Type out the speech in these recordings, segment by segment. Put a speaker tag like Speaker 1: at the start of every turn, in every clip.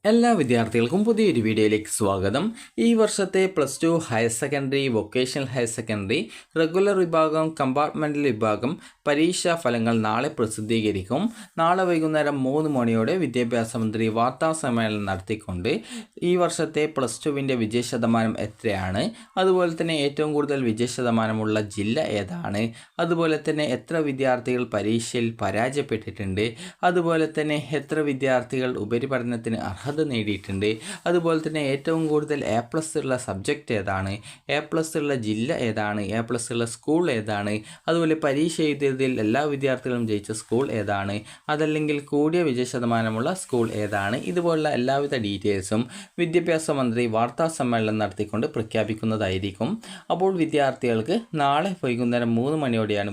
Speaker 1: എല്ലാ വിദ്യാർത്ഥികൾക്കും പുതിയൊരു വീഡിയോയിലേക്ക് സ്വാഗതം. ഈ വർഷത്തെ plus two higher secondary, vocational higher secondary, regular വിഭാഗം, കമ്പാർട്ട്മെൻ്റൽ വിഭാഗം പരീക്ഷാ ഫലങ്ങൾ നാളെ പ്രസിദ്ധീകരിക്കും. നാളെ വൈകുന്നേരം 3 മണിയോടെ വിദ്യാഭ്യാസ മന്ത്രി വാർത്താ സമ്മേളനം നടത്തിക്കൊണ്ട് ഈ വർഷത്തെ പ്ലസ് ടുവിൻ്റെ വിജയശതമാനം എത്രയാണ്, അതുപോലെ തന്നെ ഏറ്റവും കൂടുതൽ വിജയശതമാനമുള്ള ജില്ല ഏതാണ്, അതുപോലെ തന്നെ എത്ര വിദ്യാർത്ഥികൾ പരീക്ഷയിൽ പരാജയപ്പെട്ടിട്ടുണ്ട്, അതുപോലെ തന്നെ എത്ര വിദ്യാർത്ഥികൾ ഉപരിപഠനത്തിന് അർഹത നേടിയിട്ടുണ്ട്, അതുപോലെ തന്നെ ഏറ്റവും കൂടുതൽ A+ ഉള്ള സബ്ജക്റ്റ് ഏതാണ്, A+ ഉള്ള ജില്ല ഏതാണ്, A+ ഉള്ള സ്കൂൾ ഏതാണ്, അതുപോലെ പരീക്ഷ എഴുതിയതിൽ എല്ലാ വിദ്യാർത്ഥികളും ജയിച്ച സ്കൂൾ ഏതാണ്, അതല്ലെങ്കിൽ കൂടിയ വിജയശതമാനമുള്ള സ്കൂൾ ഏതാണ്, ഇതുപോലുള്ള എല്ലാവിധ ഡീറ്റെയിൽസും വിദ്യാഭ്യാസ മന്ത്രി വാർത്താ സമ്മേളനം നടത്തിക്കൊണ്ട് പ്രഖ്യാപിക്കുന്നതായിരിക്കും. അപ്പോൾ വിദ്യാർത്ഥികൾക്ക് നാളെ വൈകുന്നേരം 3 മണിയോടെയാണ്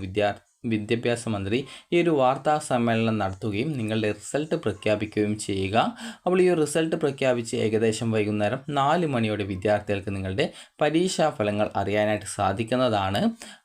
Speaker 1: വിദ്യാഭ്യാസ മന്ത്രി ഈ ഒരു വാർത്താ സമ്മേളനം നടത്തുകയും നിങ്ങളുടെ റിസൾട്ട് പ്രഖ്യാപിക്കുകയും ചെയ്യുക. അപ്പോൾ ഈ റിസൾട്ട് പ്രഖ്യാപിച്ച് ഏകദേശം വൈകുന്നേരം 4 മണിയോടെ വിദ്യാർത്ഥികൾക്ക് നിങ്ങളുടെ പരീക്ഷാ ഫലങ്ങൾ അറിയാനായിട്ട് സാധിക്കുന്നതാണ്.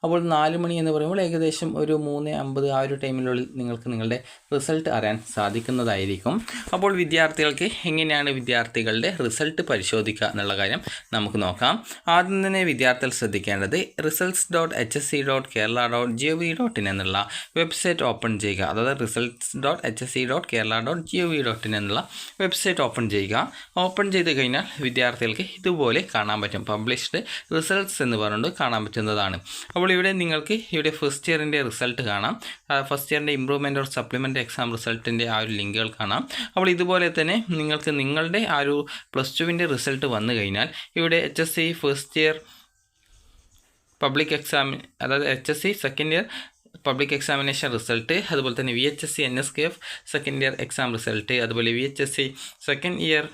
Speaker 1: അപ്പോൾ 4 മണി എന്ന് പറയുമ്പോൾ ഏകദേശം ഒരു 3:50 ആ ഒരു ടൈമിനുള്ളിൽ നിങ്ങൾക്ക് നിങ്ങളുടെ റിസൾട്ട് അറിയാൻ സാധിക്കുന്നതായിരിക്കും. അപ്പോൾ വിദ്യാർത്ഥികൾക്ക് എങ്ങനെയാണ് വിദ്യാർത്ഥികളുടെ റിസൾട്ട് പരിശോധിക്കുക എന്നുള്ള കാര്യം നമുക്ക് നോക്കാം. ആദ്യം തന്നെ വിദ്യാർത്ഥികൾ ശ്രദ്ധിക്കേണ്ടത് results.hsc.kerala.gov.in എന്നുള്ള വെബ്സൈറ്റ് ഓപ്പൺ ചെയ്യുക. അതായത് results.hsc.kerala.gov.in എന്നുള്ള വെബ്സൈറ്റ് ഓപ്പൺ ചെയ്യുക. ഓപ്പൺ ചെയ്ത് കഴിഞ്ഞാൽ വിദ്യാർത്ഥികൾക്ക് ഇതുപോലെ കാണാൻ പറ്റും. പബ്ലിഷ്ഡ് റിസൾട്ട്സ് എന്ന് പറഞ്ഞുകൊണ്ട് കാണാൻ പറ്റുന്നതാണ്. അപ്പോൾ ഇവിടെ നിങ്ങൾക്ക് ഇവിടെ ഫസ്റ്റ് ഇയറിൻ്റെ റിസൾട്ട് കാണാം. ഫസ്റ്റ് ഇയറിൻ്റെ ഇംപ്രൂവ്മെൻറ്റ് ഓർ സപ്ലിമെൻ്റ് എക്സാം റിസൾട്ടിൻ്റെ ആ ഒരു ലിങ്കുകൾ കാണാം. അപ്പോൾ ഇതുപോലെ തന്നെ നിങ്ങൾക്ക് നിങ്ങളുടെ ആ ഒരു പ്ലസ് ടുവിൻ്റെ റിസൾട്ട് വന്നു കഴിഞ്ഞാൽ ഇവിടെ HSC first year public exam, അതായത് HSC second year public examination result, അതുപോലെ തന്നെ VHSC NSKF second year exam result, അതുപോലെ VHSC second year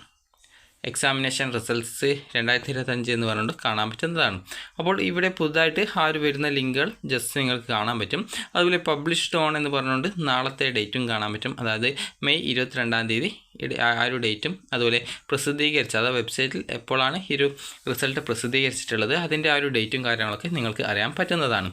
Speaker 1: examination results 2025 എന്ന് പറഞ്ഞുകൊണ്ട് കാണാൻ പറ്റുന്നതാണ്. അപ്പോൾ ഇവിടെ പുതുതായിട്ട് ആ ഒരു വരുന്ന ലിങ്കുകൾ ജസ്റ്റ് നിങ്ങൾക്ക് കാണാൻ പറ്റും. അതുപോലെ പബ്ലിഷ്ഡ് ഓൺ എന്ന് പറഞ്ഞുകൊണ്ട് നാളത്തെ ഡേറ്റും കാണാൻ പറ്റും. അതായത് മെയ് 22-ാം തീയതി ആ ഒരു ഡേറ്റും, അതുപോലെ പ്രസിദ്ധീകരിച്ച അതായത് വെബ്സൈറ്റിൽ എപ്പോഴാണ് ഈ ഒരു റിസൾട്ട് പ്രസിദ്ധീകരിച്ചിട്ടുള്ളത് അതിൻ്റെ ആ ഒരു ഡേറ്റും കാര്യങ്ങളൊക്കെ നിങ്ങൾക്ക് അറിയാൻ പറ്റുന്നതാണ്.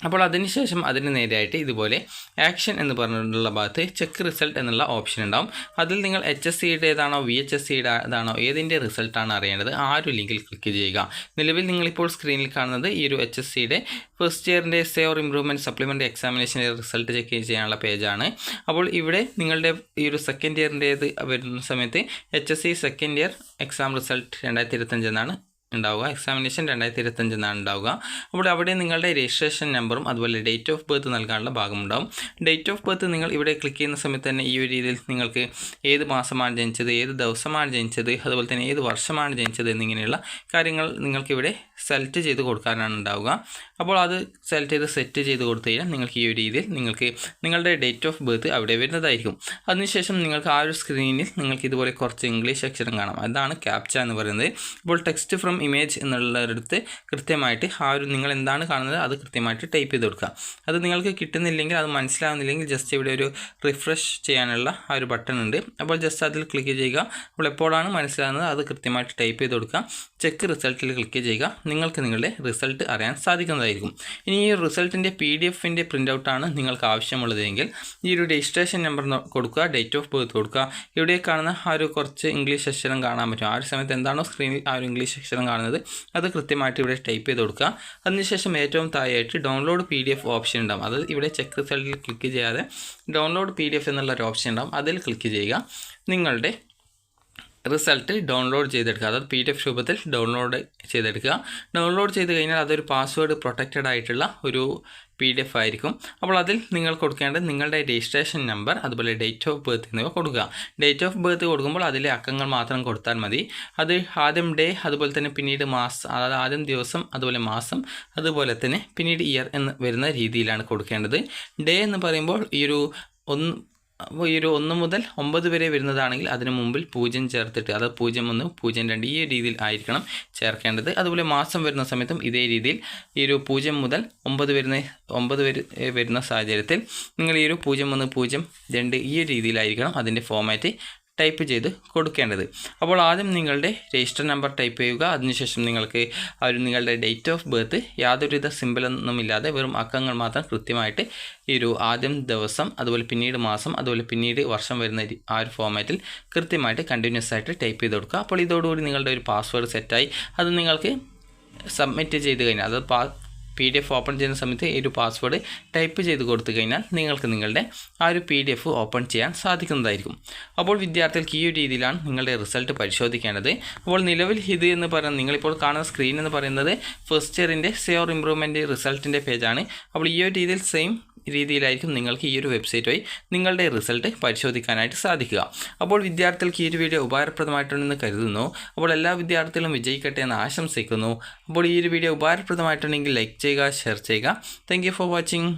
Speaker 1: അപ്പോൾ അതിനുശേഷം അതിന് നേരെയായിട്ട് ഇതുപോലെ ആക്ഷൻ എന്ന് പറഞ്ഞിട്ടുള്ള ഭാഗത്ത് ചെക്ക് റിസൾട്ട് എന്നുള്ള ഓപ്ഷൻ ഉണ്ടാവും. അതിൽ നിങ്ങൾ HSCയുടെ ഏതാണോ VHSCയുടെ ഏതാണോ ഏതിൻ്റെ റിസൾട്ടാണ് അറിയേണ്ടത് ആ ഒരു ലിങ്കിൽ ക്ലിക്ക് ചെയ്യുക. നിലവിൽ നിങ്ങളിപ്പോൾ സ്ക്രീനിൽ കാണുന്നത് ഈ ഒരു HSCയുടെ ഫസ്റ്റ് ഇയറിൻ്റെ എസ്സേ ഓർ ഇംപ്രൂവ്മെൻറ്റ് സപ്ലിമെൻ്റ് എക്സാമിനേഷൻ്റെ റിസൾട്ട് ചെക്ക് ചെയ്യാനുള്ള പേജാണ്. അപ്പോൾ ഇവിടെ നിങ്ങളുടെ ഈ ഒരു സെക്കൻഡ് ഇയറിൻ്റേത് വരുന്ന സമയത്ത് HSC second year exam result 2025 എന്നാണ് ഉണ്ടാവുക. എക്സാമിനേഷൻ 2025 എന്നാണ് ഉണ്ടാവുക. അപ്പോൾ അവിടെ നിങ്ങളുടെ രജിസ്ട്രേഷൻ നമ്പറും അതുപോലെ ഡേറ്റ് ഓഫ് ബർത്ത് നൽകാനുള്ള ഭാഗമുണ്ടാവും. ഡേറ്റ് ഓഫ് ബർത്ത് നിങ്ങൾ ഇവിടെ ക്ലിക്ക് ചെയ്യുന്ന സമയത്ത് തന്നെ ഈ ഒരു രീതിയിൽ നിങ്ങൾക്ക് ഏത് മാസമാണ് ജനിച്ചത്, ഏത് ദിവസമാണ് ജനിച്ചത്, അതുപോലെ തന്നെ ഏത് വർഷമാണ് ജനിച്ചത് എന്നിങ്ങനെയുള്ള കാര്യങ്ങൾ നിങ്ങൾക്കിവിടെ സെലക്ട് ചെയ്ത് കൊടുക്കാനാണ് ഉണ്ടാവുക. അപ്പോൾ അത് സെറ്റ് ചെയ്ത് കൊടുത്തു കഴിഞ്ഞാൽ നിങ്ങൾക്ക് ഈ ഒരു രീതിയിൽ നിങ്ങൾക്ക് നിങ്ങളുടെ ഡേറ്റ് ഓഫ് ബർത്ത് അവിടെ വരുന്നതായിരിക്കും. അതിനുശേഷം നിങ്ങൾക്ക് ആ ഒരു സ്ക്രീനിൽ നിങ്ങൾക്ക് ഇതുപോലെ കുറച്ച് ഇംഗ്ലീഷ് അക്ഷരം കാണാം. അതാണ് ക്യാപ്ച എന്ന് പറയുന്നത്. ഇപ്പോൾ ടെക്സ്റ്റ് ഫ്രം ഇമേജ് എന്നുള്ളൊരിടത്ത് കൃത്യമായിട്ട് ആ ഒരു നിങ്ങൾ എന്താണ് കാണുന്നത് അത് കൃത്യമായിട്ട് ടൈപ്പ് ചെയ്ത് കൊടുക്കുക. അത് നിങ്ങൾക്ക് കിട്ടുന്നില്ലെങ്കിൽ, അത് മനസ്സിലാവുന്നില്ലെങ്കിൽ ജസ്റ്റ് ഇവിടെ ഒരു റിഫ്രഷ് ചെയ്യാനുള്ള ആ ഒരു ബട്ടൺ ഉണ്ട്. അപ്പോൾ ജസ്റ്റ് അതിൽ ക്ലിക്ക് ചെയ്യുക. അപ്പോൾ എപ്പോഴാണ് മനസ്സിലാകുന്നത് അത് കൃത്യമായിട്ട് ടൈപ്പ് ചെയ്ത് കൊടുക്കുക. ചെക്ക് റിസൾട്ടിൽ ക്ലിക്ക് ചെയ്യുക. നിങ്ങൾക്ക് നിങ്ങളുടെ റിസൾട്ട് അറിയാൻ സാധിക്കുന്നതായിരിക്കും. ഇനി ഈ റിസൾട്ടിൻ്റെ PDF-ൻ്റെ പ്രിൻ്റ് ഔട്ടാണ് നിങ്ങൾക്ക് ആവശ്യമുള്ളതെങ്കിൽ ഈ ഒരു രജിസ്ട്രേഷൻ നമ്പർ കൊടുക്കുക, ഡേറ്റ് ഓഫ് ബർത്ത് കൊടുക്കുക. ഇവിടെ കാണുന്ന ആ ഒരു കുറച്ച് ഇംഗ്ലീഷ് അക്ഷരം കാണാൻ പറ്റും. ആ ഒരു സമയത്ത് എന്താണോ സ്ക്രീനിൽ ആ ഒരു ഇംഗ്ലീഷ് അക്ഷരം കാണുന്നത് അത് കൃത്യമായിട്ട് ഇവിടെ ടൈപ്പ് ചെയ്ത് കൊടുക്കുക. അതിനുശേഷം ഏറ്റവും താഴെയായിട്ട് ഡൗൺലോഡ് PDF ഓപ്ഷൻ ഉണ്ടാകും. അത് ഇവിടെ ചെക്ക് റിസൾട്ടിൽ ക്ലിക്ക് ചെയ്യാതെ ഡൗൺലോഡ് PDF എന്നുള്ള ഒരു ഓപ്ഷൻ ഉണ്ടാകും. അതിൽ ക്ലിക്ക് ചെയ്യുക. നിങ്ങളുടെ റിസൾട്ട് ഡൗൺലോഡ് ചെയ്തെടുക്കുക. അതായത് PDF രൂപത്തിൽ ഡൗൺലോഡ് ചെയ്തെടുക്കുക. ഡൗൺലോഡ് ചെയ്ത് കഴിഞ്ഞാൽ അതൊരു പാസ്വേഡ് പ്രൊട്ടക്റ്റഡ് ആയിട്ടുള്ള ഒരു PDF ആയിരിക്കും. അപ്പോൾ അതിൽ നിങ്ങൾ കൊടുക്കേണ്ടത് നിങ്ങളുടെ രജിസ്ട്രേഷൻ നമ്പർ, അതുപോലെ ഡേറ്റ് ഓഫ് ബർത്ത് എന്നിവ കൊടുക്കുക. ഡേറ്റ് ഓഫ് ബർത്ത് കൊടുക്കുമ്പോൾ അതിലെ അക്കങ്ങൾ മാത്രം കൊടുത്താൽ മതി. അത് ആദ്യം ഡേ, അതുപോലെ തന്നെ പിന്നീട് മാസം, അതായത് ആദ്യം ദിവസം, അതുപോലെ മാസം, അതുപോലെ തന്നെ പിന്നീട് ഇയർ എന്ന് വരുന്ന രീതിയിലാണ് കൊടുക്കേണ്ടത്. ഡേ എന്ന് പറയുമ്പോൾ ഈ ഒരു 1 മുതൽ 9 വരെ വരുന്നതാണെങ്കിൽ അതിന് മുമ്പിൽ 0 ചേർത്തിട്ട്, അതായത് 01, 02 ഈ രീതിയിൽ ആയിരിക്കണം ചേർക്കേണ്ടത്. അതുപോലെ മാസം വരുന്ന സമയത്തും ഇതേ രീതിയിൽ ഈ ഒരു 0 മുതൽ 9 വരുന്ന സാഹചര്യത്തിൽ നിങ്ങൾ ഈ ഒരു 01, 02 ഈ രീതിയിലായിരിക്കണം അതിൻ്റെ ഫോമാറ്റ് ടൈപ്പ് ചെയ്ത് കൊടുക്കേണ്ടത്. അപ്പോൾ ആദ്യം നിങ്ങളുടെ രജിസ്റ്റർ നമ്പർ ടൈപ്പ് ചെയ്യുക. അതിനുശേഷം നിങ്ങൾക്ക് നിങ്ങളുടെ ഡേറ്റ് ഓഫ് ബർത്ത് യാതൊരുവിധ സിമ്പിളൊന്നുമില്ലാതെ വെറും അക്കങ്ങൾ മാത്രം കൃത്യമായിട്ട് ഈ ഒരു ആദ്യം ദിവസം, അതുപോലെ പിന്നീട് മാസം, അതുപോലെ പിന്നീട് വർഷം വരുന്ന ആ ഒരു ഫോമാറ്റിൽ കൃത്യമായിട്ട് കണ്ടിന്യൂസ് ആയിട്ട് ടൈപ്പ് ചെയ്ത് കൊടുക്കുക. അപ്പോൾ ഇതോടുകൂടി നിങ്ങളുടെ ഒരു പാസ്വേഡ് സെറ്റായി. അത് നിങ്ങൾക്ക് സബ്മിറ്റ് ചെയ്ത് കഴിഞ്ഞാൽ, അത് PDF ഓപ്പൺ ചെയ്യുന്ന സമയത്ത് ഈ ഒരു പാസ്വേഡ് ടൈപ്പ് ചെയ്ത് കൊടുത്തു കഴിഞ്ഞാൽ നിങ്ങൾക്ക് നിങ്ങളുടെ ആ ഒരു PDF ഓപ്പൺ ചെയ്യാൻ സാധിക്കുന്നതായിരിക്കും. അപ്പോൾ വിദ്യാർത്ഥികൾക്ക് ഈ ഒരു രീതിയിലാണ് നിങ്ങളുടെ റിസൾട്ട് പരിശോധിക്കേണ്ടത്. അപ്പോൾ നിലവിൽ ഇത് എന്ന് പറയുന്നത്, നിങ്ങളിപ്പോൾ കാണുന്ന സ്ക്രീൻ എന്ന് പറയുന്നത് ഫസ്റ്റ് ഇയറിൻ്റെ സേവർ ഇംപ്രൂവ്മെൻറ്റ് റിസൾട്ടിൻ്റെ പേജാണ്. അപ്പോൾ ഈ ഒരു രീതിയിൽ സെയിം രീതിയിലായിരിക്കും നിങ്ങൾക്ക് ഈ ഒരു വെബ്സൈറ്റ് വഴി നിങ്ങളുടെ റിസൾട്ട് പരിശോധിക്കാനായിട്ട് സാധിക്കുക. അപ്പോൾ വിദ്യാർത്ഥികൾക്ക് ഈ ഒരു വീഡിയോ ഉപകാരപ്രദമായിട്ടുണ്ടെന്ന് കരുതുന്നു. അപ്പോൾ എല്ലാ വിദ്യാർത്ഥികളും വിജയിക്കട്ടെ എന്ന് ആശംസിക്കുന്നു. അപ്പോൾ ഈ ഒരു വീഡിയോ ഉപകാരപ്രദമായിട്ടുണ്ടെങ്കിൽ ലൈക്ക് ചെയ്യുക, ഷെയർ ചെയ്യുക. Thank you for watching.